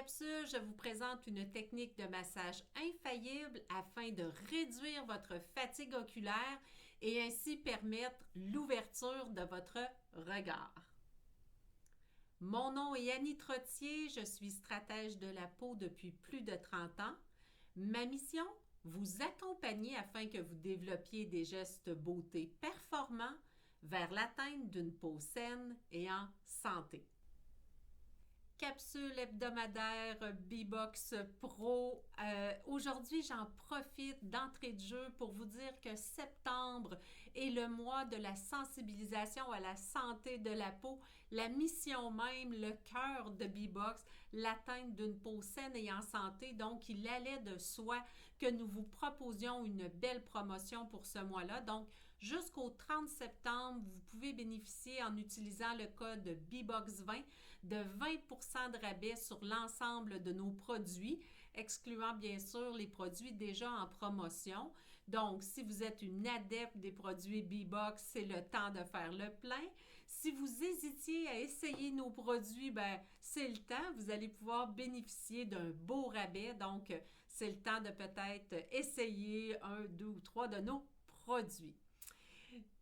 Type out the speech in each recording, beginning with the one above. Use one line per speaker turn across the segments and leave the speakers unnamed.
capsule, je vous présente une technique de massage infaillible afin de réduire votre fatigue oculaire et ainsi permettre l'ouverture de votre regard. Mon nom est Annie Trottier, je suis stratège de la peau depuis plus de 30 ans. Ma mission, vous accompagner afin que vous développiez des gestes beauté performants vers l'atteinte d'une peau saine et en santé. Capsule hebdomadaire B-Box Pro. Aujourd'hui, j'en profite d'entrée de jeu pour vous dire que septembre est le mois de la sensibilisation à la santé de la peau, la mission même, le cœur de B-Box, l'atteinte d'une peau saine et en santé. Donc, il allait de soi que nous vous proposions une belle promotion pour ce mois-là. Donc, jusqu'au 30 septembre, vous pouvez bénéficier en utilisant le code BBOX20 de 20% de rabais sur l'ensemble de nos produits, excluant bien sûr les produits déjà en promotion. Donc, si vous êtes une adepte des produits B-Box, c'est le temps de faire le plein. Si vous hésitiez à essayer nos produits, c'est le temps. Vous allez pouvoir bénéficier d'un beau rabais. Donc, c'est le temps de peut-être essayer un, deux ou trois de nos produits.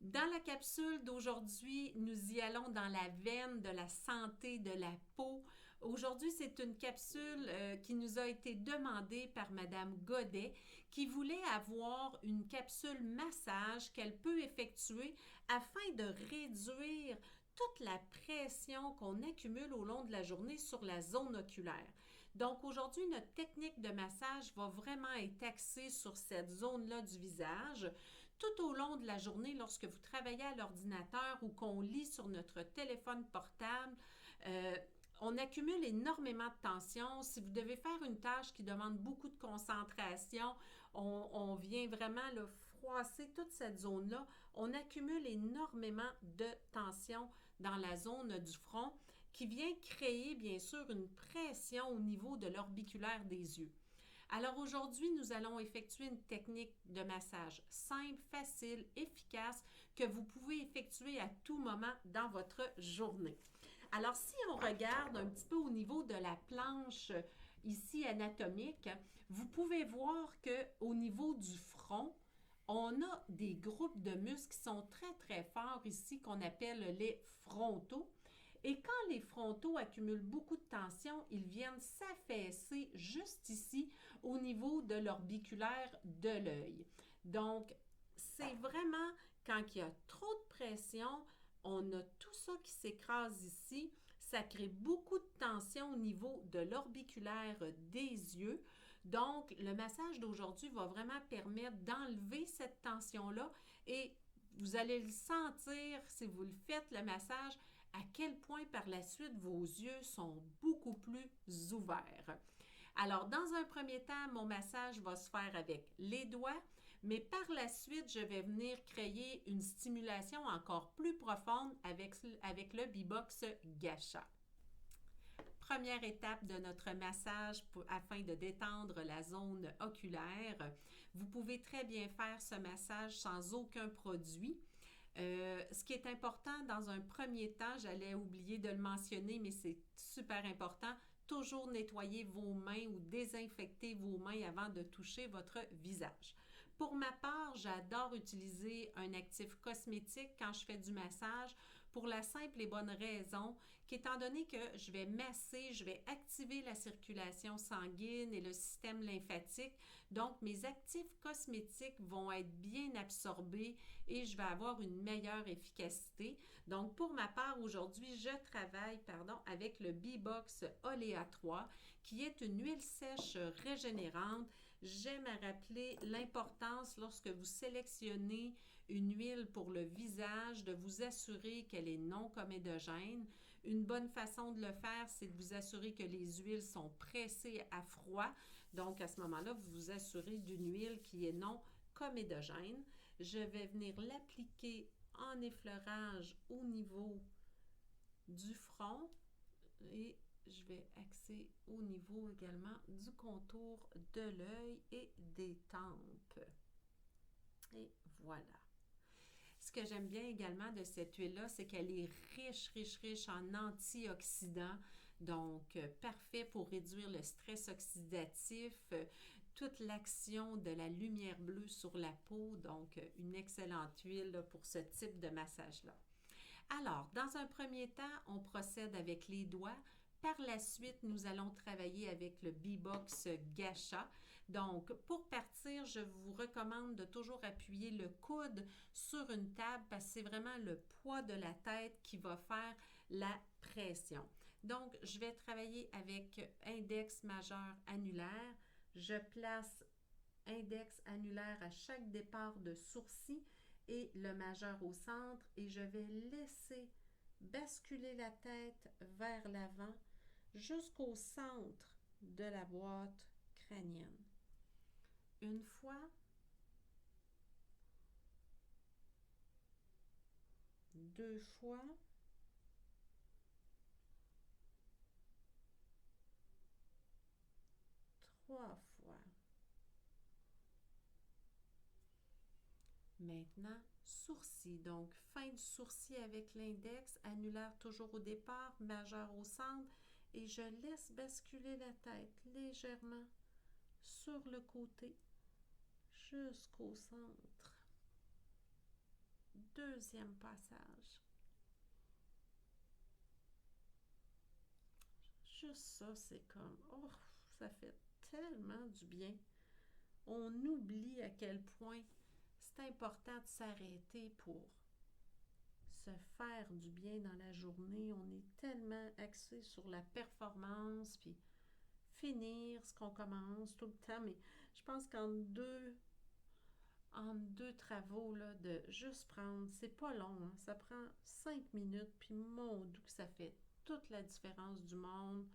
Dans la capsule d'aujourd'hui, nous y allons dans la veine de la santé de la peau. Aujourd'hui, c'est une capsule qui nous a été demandée par Madame Godet qui voulait avoir une capsule massage qu'elle peut effectuer afin de réduire toute la pression qu'on accumule au long de la journée sur la zone oculaire. Donc aujourd'hui, notre technique de massage va vraiment être axée sur cette zone-là du visage. Tout au long de la journée, lorsque vous travaillez à l'ordinateur ou qu'on lit sur notre téléphone portable, on accumule énormément de tension. Si vous devez faire une tâche qui demande beaucoup de concentration, on vient vraiment froisser toute cette zone-là. On accumule énormément de tension dans la zone du front qui vient créer bien sûr une pression au niveau de l'orbiculaire des yeux. Alors aujourd'hui, nous allons effectuer une technique de massage simple, facile, efficace que vous pouvez effectuer à tout moment dans votre journée. Alors si on regarde un petit peu au niveau de la planche ici anatomique, vous pouvez voir qu'au niveau du front, on a des groupes de muscles qui sont très forts ici qu'on appelle les frontaux. Et quand les frontaux accumulent beaucoup de tension, ils viennent s'affaisser juste ici au niveau de l'orbiculaire de l'œil. Donc, c'est vraiment quand il y a trop de pression, on a tout ça qui s'écrase ici. Ça crée beaucoup de tension au niveau de l'orbiculaire des yeux. Donc, le massage d'aujourd'hui va vraiment permettre d'enlever cette tension-là et vous allez le sentir si vous le faites, le massage, à quel point par la suite vos yeux sont beaucoup plus ouverts. Alors, dans un premier temps, mon massage va se faire avec les doigts, mais par la suite, je vais venir créer une stimulation encore plus profonde avec le B-Box Gacha. Première étape de notre massage afin de détendre la zone oculaire. Vous pouvez très bien faire ce massage sans aucun produit. Ce qui est important dans un premier temps, j'allais oublier de le mentionner, mais c'est super important, toujours nettoyer vos mains ou désinfecter vos mains avant de toucher votre visage. Pour ma part, j'adore utiliser un actif cosmétique quand je fais du massage pour la simple et bonne raison qu'étant donné que je vais masser, je vais activer la circulation sanguine et le système lymphatique, donc mes actifs cosmétiques vont être bien absorbés et je vais avoir une meilleure efficacité. Donc, pour ma part, aujourd'hui, je travaille avec le B-Box Oléa 3, qui est une huile sèche régénérante. J'aime à rappeler l'importance lorsque vous sélectionnez une huile pour le visage, de vous assurer qu'elle est non comédogène. Une bonne façon de le faire, c'est de vous assurer que les huiles sont pressées à froid. Donc, à ce moment-là, vous vous assurez d'une huile qui est non comédogène. Je vais venir l'appliquer en effleurage au niveau du front et je vais axer au niveau également du contour de l'œil et des tempes. Et voilà. Ce que j'aime bien également de cette huile-là, c'est qu'elle est riche en antioxydants. Donc, parfait pour réduire le stress oxydatif, toute l'action de la lumière bleue sur la peau. Donc, une excellente huile là, pour ce type de massage-là. Alors, dans un premier temps, on procède avec les doigts. Par la suite, nous allons travailler avec le B-Box Gacha. Donc, pour partir, je vous recommande de toujours appuyer le coude sur une table parce que c'est vraiment le poids de la tête qui va faire la pression. Donc, je vais travailler avec index majeur annulaire. Je place index annulaire à chaque départ de sourcil et le majeur au centre et je vais laisser basculer la tête vers l'avant jusqu'au centre de la boîte crânienne. Une fois, deux fois, trois fois. Maintenant, sourcil. Donc, fin du sourcil avec l'index, annulaire toujours au départ, majeur au centre. Et je laisse basculer la tête légèrement sur le côté jusqu'au centre. Deuxième passage. Juste ça, c'est comme, oh, ça fait tellement du bien. On oublie à quel point c'est important de s'arrêter pour se faire du bien dans la journée. On est tellement axé sur la performance, puis finir ce qu'on commence tout le temps. Mais je pense en deux travaux, là, de juste prendre, c'est pas long, hein, ça prend 5 minutes, puis mon Dieu que ça fait toute la différence du monde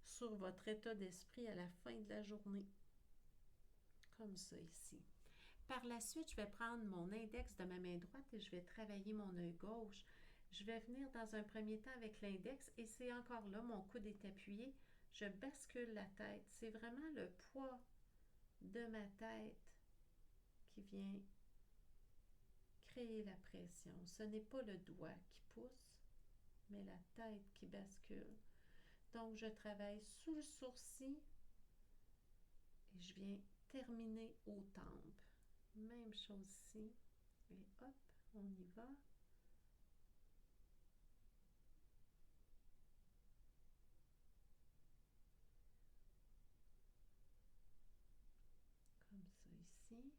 sur votre état d'esprit à la fin de la journée. Comme ça ici. Par la suite, je vais prendre mon index de ma main droite et je vais travailler mon œil gauche. Je vais venir dans un premier temps avec l'index et c'est encore là, mon coude est appuyé. Je bascule la tête. C'est vraiment le poids de ma tête qui vient créer la pression. Ce n'est pas le doigt qui pousse, mais la tête qui bascule. Donc, je travaille sous le sourcil et je viens terminer aux tempes. Même chose ici. Et hop, on y va. Comme ça ici.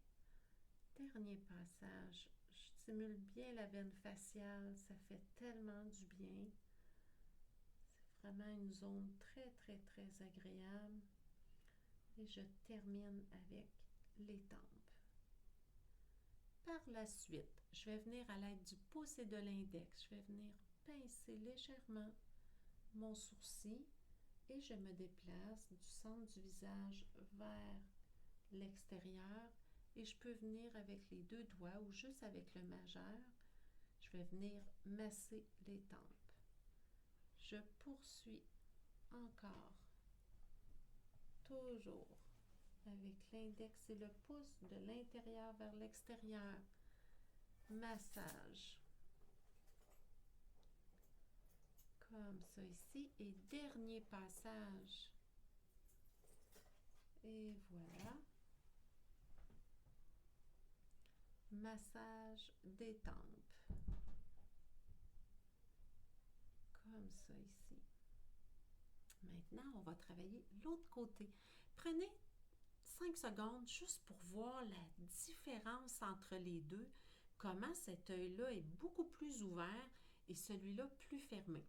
Dernier passage. Je stimule bien la veine faciale. Ça fait tellement du bien. C'est vraiment une zone très, très, très agréable. Et je termine avec les tempes. Par la suite, je vais venir à l'aide du pouce et de l'index. Je vais venir pincer légèrement mon sourcil et je me déplace du centre du visage vers l'extérieur et je peux venir avec les deux doigts ou juste avec le majeur. Je vais venir masser les tempes. Je poursuis encore, toujours avec l'index et le pouce de l'intérieur vers l'extérieur. Massage. Comme ça ici. Et dernier passage. Et voilà. Massage des tempes. Comme ça ici. Maintenant, on va travailler l'autre côté. Prenez 5 secondes juste pour voir la différence entre les deux, comment cet œil-là est beaucoup plus ouvert et celui-là plus fermé.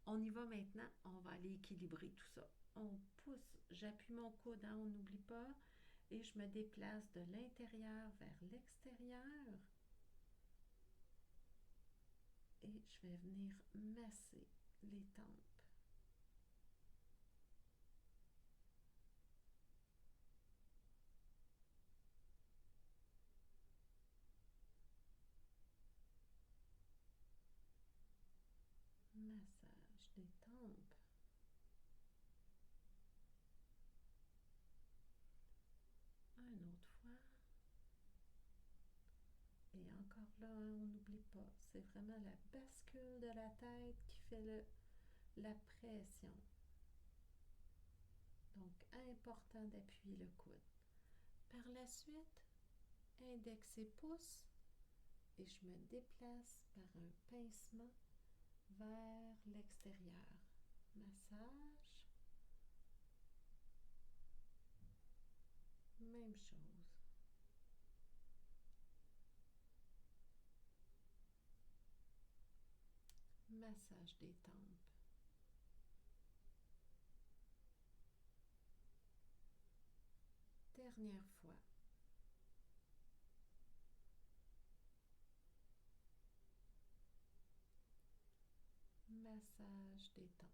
On y va maintenant, on va aller équilibrer tout ça. On pousse, j'appuie mon coude, hein, on n'oublie pas, et je me déplace de l'intérieur vers l'extérieur. Et je vais venir masser les tempes. Massage des tempes. Une autre fois. Et encore là, hein, on n'oublie pas, c'est vraiment la bascule de la tête qui fait la pression. Donc, important d'appuyer le coude. Par la suite, index et pouce, et je me déplace par un pincement vers l'extérieur. Massage. Même chose. Massage des tempes. Dernière fois. Massage des tempes.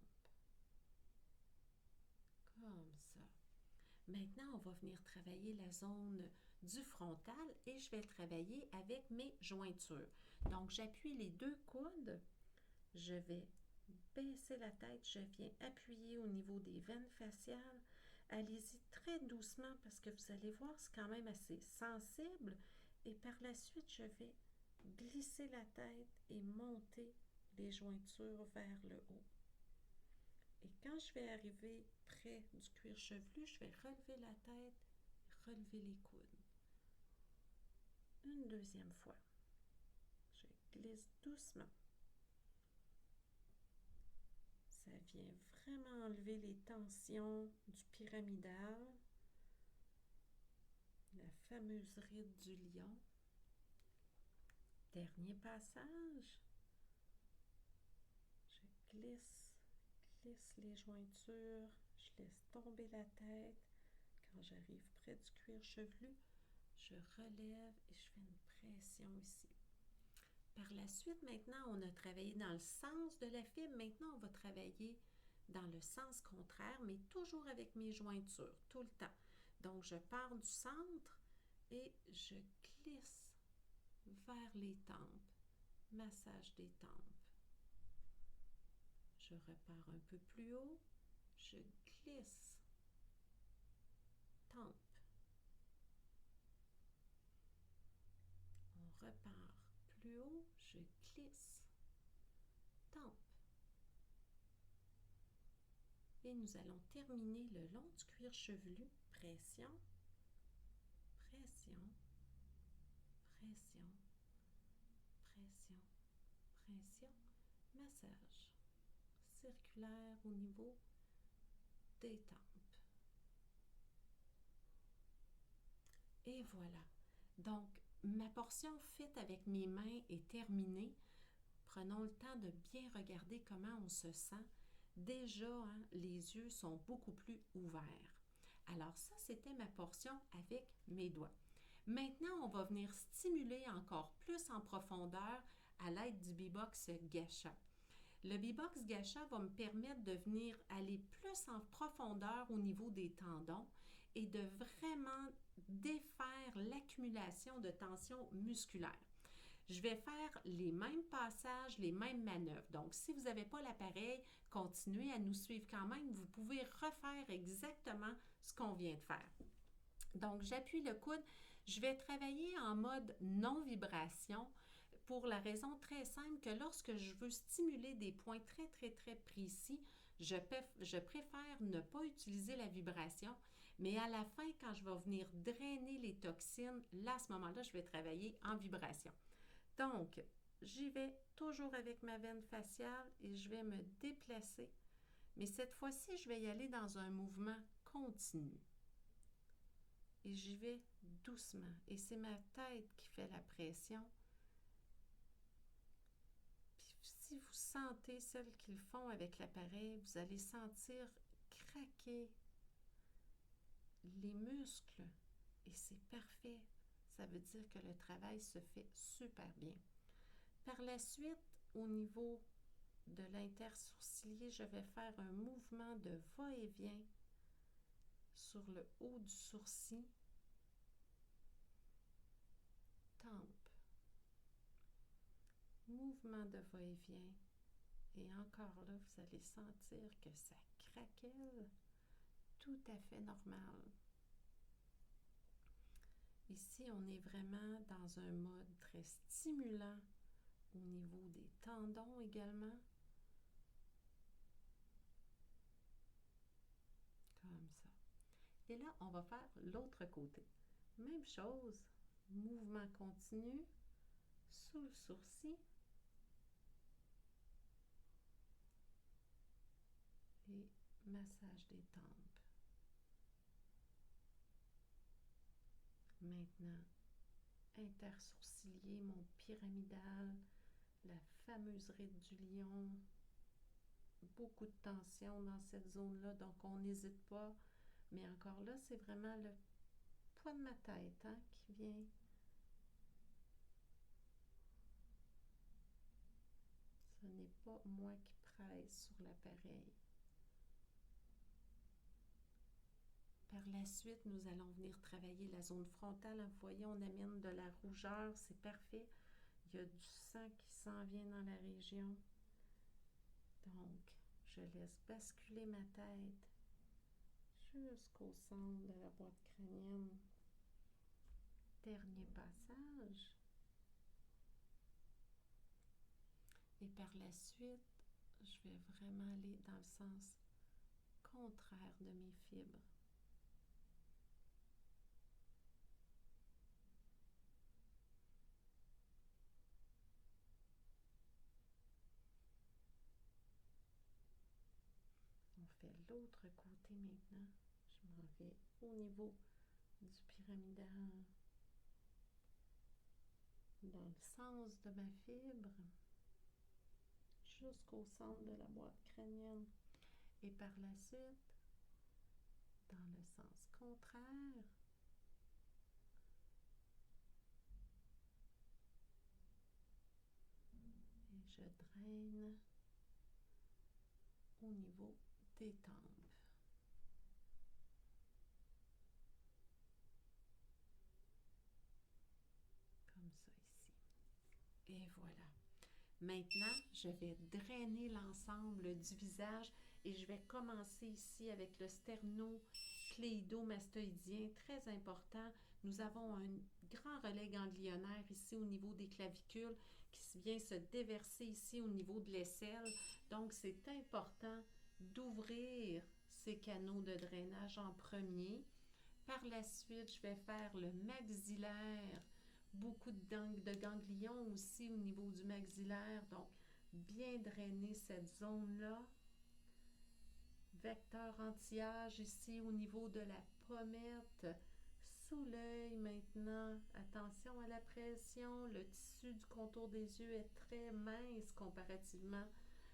Comme ça. Maintenant, on va venir travailler la zone du frontal et je vais travailler avec mes jointures. Donc, j'appuie les deux coudes. Je vais baisser la tête. Je viens appuyer au niveau des veines faciales. Allez-y très doucement parce que vous allez voir, c'est quand même assez sensible. Et par la suite, je vais glisser la tête et monter les jointures vers le haut. Et quand je vais arriver près du cuir chevelu, je vais relever la tête et relever les coudes. Une deuxième fois. Je glisse doucement. Ça vient vraiment enlever les tensions du pyramidal, la fameuse ride du lion. Dernier passage. Je glisse les jointures, je laisse tomber la tête. Quand j'arrive près du cuir chevelu, je relève et je fais une pression ici. Par la suite, maintenant, on a travaillé dans le sens de la fibre. Maintenant, on va travailler dans le sens contraire, mais toujours avec mes jointures, tout le temps. Donc, je pars du centre et je glisse vers les tempes. Massage des tempes. Je repars un peu plus haut. Je glisse. Tempe. On repart plus haut. Je glisse. Tempe. Et nous allons terminer le long du cuir chevelu. Pression. Pression. Pression. Pression. Pression. Massage circulaire au niveau des tempes. Et voilà. Donc, ma portion faite avec mes mains est terminée. Prenons le temps de bien regarder comment on se sent. Déjà, hein, les yeux sont beaucoup plus ouverts. Alors ça, c'était ma portion avec mes doigts. Maintenant, on va venir stimuler encore plus en profondeur à l'aide du B-Box Gasha. Le B-Box Gasha va me permettre de venir aller plus en profondeur au niveau des tendons et de vraiment défaire l'accumulation de tension musculaire. Je vais faire les mêmes passages, les mêmes manœuvres. Donc, si vous n'avez pas l'appareil, continuez à nous suivre quand même. Vous pouvez refaire exactement ce qu'on vient de faire. Donc, j'appuie le coude. Je vais travailler en mode non-vibration pour la raison très simple que lorsque je veux stimuler des points très, très, très précis, je préfère ne pas utiliser la vibration, mais à la fin, quand je vais venir drainer les toxines, là, à ce moment-là, je vais travailler en vibration. Donc, j'y vais toujours avec ma veine faciale et je vais me déplacer. Mais cette fois-ci, je vais y aller dans un mouvement continu. Et j'y vais doucement. Et c'est ma tête qui fait la pression. Puis si vous sentez celles qui le font avec l'appareil, vous allez sentir craquer les muscles. Et c'est parfait. Ça veut dire que le travail se fait super bien. Par la suite, au niveau de l'intersourcilier, je vais faire un mouvement de va-et-vient sur le haut du sourcil. Tempe. Mouvement de va-et-vient. Et encore là, vous allez sentir que ça craquelle. Tout à fait normal. Ici, on est vraiment dans un mode très stimulant au niveau des tendons également. Et là, on va faire l'autre côté. Même chose, mouvement continu, sous le sourcil. Et massage des tempes. Maintenant, intersourcilier, mon pyramidal, la fameuse ride du lion. Beaucoup de tension dans cette zone-là, donc on n'hésite pas. Mais encore là, c'est vraiment le poids de ma tête qui vient. Ce n'est pas moi qui presse sur l'appareil. Par la suite, nous allons venir travailler la zone frontale. Vous voyez, on amène de la rougeur, c'est parfait. Il y a du sang qui s'en vient dans la région. Donc, je laisse basculer ma tête jusqu'au centre de la boîte crânienne. Dernier passage. Et par la suite, je vais vraiment aller dans le sens contraire de mes fibres. On fait l'autre côté maintenant. Je m'en vais au niveau du pyramidal, dans le sens de ma fibre, jusqu'au centre de la boîte crânienne. Et par la suite, dans le sens contraire, et je draine au niveau des tempes. Comme ça ici. Et voilà. Maintenant, je vais drainer l'ensemble du visage et je vais commencer ici avec le sternocléido-mastoïdien, très important. Nous avons un grand relais ganglionnaire ici au niveau des clavicules qui vient se déverser ici au niveau de l'aisselle. Donc, c'est important d'ouvrir ces canaux de drainage en premier. Par la suite, je vais faire le maxillaire. Beaucoup de ganglions aussi au niveau du maxillaire, donc bien drainer cette zone-là. Vecteur anti-âge ici au niveau de la pommette, sous l'œil maintenant. Attention à la pression, le tissu du contour des yeux est très mince comparativement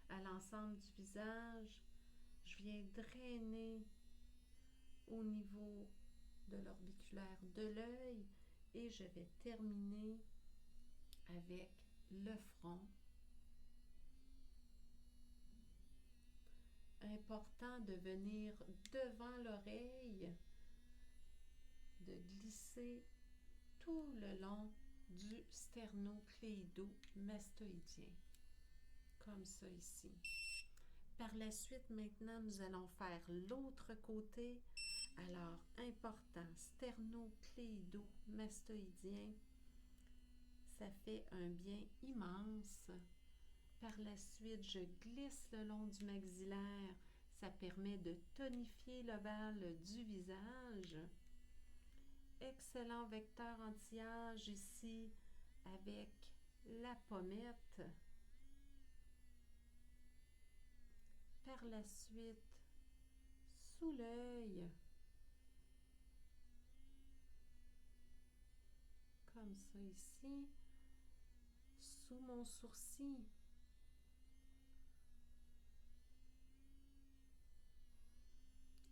à l'ensemble du visage. Je viens drainer au niveau de l'orbiculaire de l'œil. Et je vais terminer avec le front. Important de venir devant l'oreille, de glisser tout le long du sternocléido-mastoïdien, comme ça ici. Par la suite, maintenant, nous allons faire l'autre côté. Alors, important, sternocléido-mastoïdien, ça fait un bien immense. Par la suite, je glisse le long du maxillaire. Ça permet de tonifier l'ovale du visage. Excellent vecteur anti-âge ici avec la pommette. Par la suite, sous l'œil. Comme ça ici. Sous mon sourcil.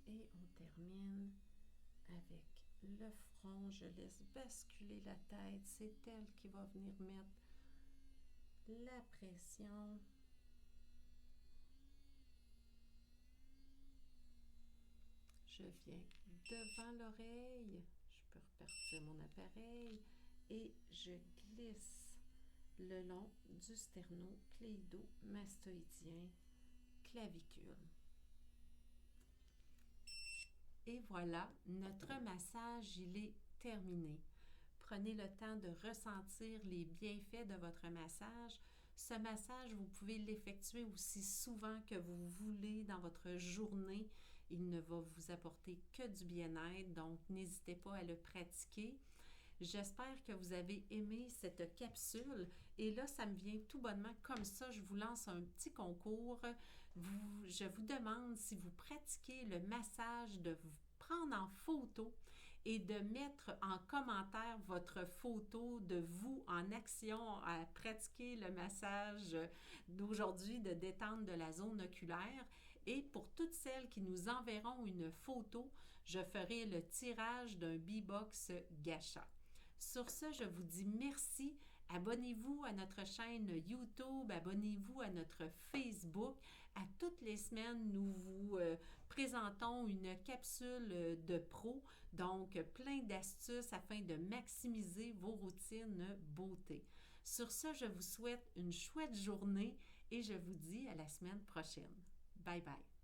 Et on termine avec le front. Je laisse basculer la tête. C'est elle qui va venir mettre la pression. Je viens devant l'oreille. Je peux repartir mon appareil. Et je glisse le long du sternocléido-mastoïdien clavicule. Et voilà, notre massage, il est terminé. Prenez le temps de ressentir les bienfaits de votre massage. Ce massage, vous pouvez l'effectuer aussi souvent que vous voulez dans votre journée. Il ne va vous apporter que du bien-être, donc n'hésitez pas à le pratiquer. J'espère que vous avez aimé cette capsule. Et là, ça me vient tout bonnement comme ça. Je vous lance un petit concours. Je vous demande si vous pratiquez le massage de vous prendre en photo et de mettre en commentaire votre photo de vous en action à pratiquer le massage d'aujourd'hui de détente de la zone oculaire. Et pour toutes celles qui nous enverront une photo, je ferai le tirage d'un B-Box Gacha. Sur ce, je vous dis merci. Abonnez-vous à notre chaîne YouTube, abonnez-vous à notre Facebook. À toutes les semaines, nous vous présentons une capsule de pro, donc plein d'astuces afin de maximiser vos routines beauté. Sur ce, je vous souhaite une chouette journée et je vous dis à la semaine prochaine. Bye bye.